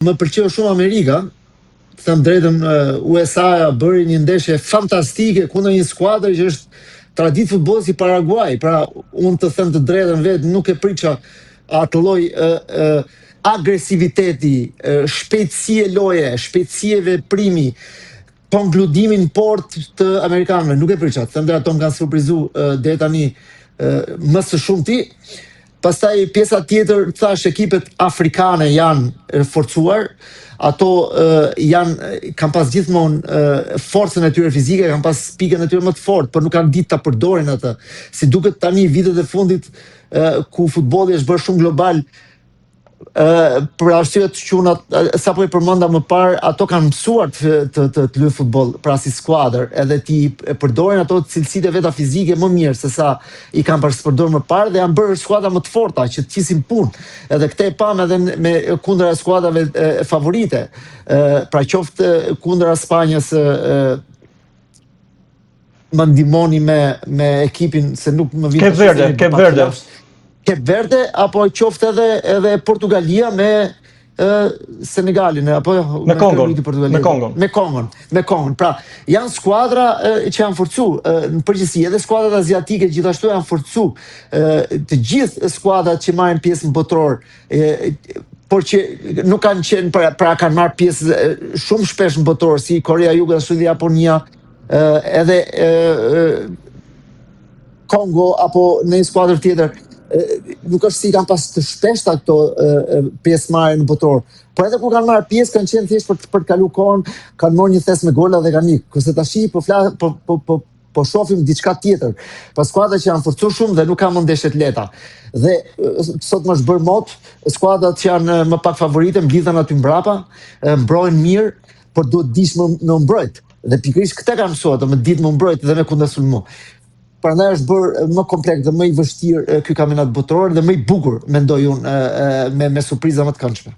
më pëlqeu shumë Amerika, të them drejtën, USA bëri një ndeshje fantastike kundër një skuadër që është traditë futbolli si Paraguay. Pra, unë të them të drejtën vetë, nuk e priça atë lloj agresiviteti, shpejtësie loje, shpejtësie veprimi, konkludimin port të amerikanëve, nuk e priça. Të them drejtë, ato më kanë surprizu deri tani më së shumti. Pastaj pjesa tjetër, thash, ekipet afrikane janë forcuar, ato kanë pas gjithmonë forcën e tyre fizike, kanë pas pikën e tyre më të fortë, por nuk kanë ditë ta përdorin atë. Si duket tani vitet e fundit ku futbolli është bërë shumë global, për arsyet që unë sapo e përmenda më parë, ato kanë mësuar të luajnë futboll pra si skuadër, edhe ti përdorin ato cilësitë e veta fizike më mirë se sa i kanë përdorur më parë, dhe janë bërë skuadra më të forta që të qisin punë. Edhe këtë e pam edhe me kundra skuadrave favorite. Pra qoftë kundra Spanjës, më ndihmoni me ekipin, se nuk më vjen. Cape Verde, apo qoftë edhe Portugalia me Senegalin, apo me Kongon. Me Kongon. Pra, janë skuadra që janë forcu në përgjithësi, edhe skuadrat aziatike gjithashtu janë forcu. Të gjithë skuadrat që marrin pjesë në botror, por që nuk kanë qenë, pra kanë marrë pjesë shumë shpesh në botror, si Korea Jugu ashtu dhe Japonia, edhe Kongo apo në një skuadër tjetër. Nuk është si kanë pas të shpeshta këto pjesëmarrje në botror, por edhe kur kanë marrë pjesë kanë qenë thjesht për të kalu kohën, kanë marrë një thes me gola dhe kanë ikë. Kurse tashi po shohim diçka tjetër. Pas skuadra që janë forcuar shumë dhe nuk kanë më ndeshje të lehta. Dhe sot më është bërë mot, skuadrat që janë më pak favorite mblidhen aty mbrapa, mbrojnë mirë, por duhet dish më mbrojt. Dhe pikërisht këtë kanë mësuar, më ditë më mbrojt dhe me kundërsulmu. Prandaj është bërë më kompleks dhe më i vështirë ky kampionat botror dhe më i bukur, mendoj unë, me surpriza më të këndshme.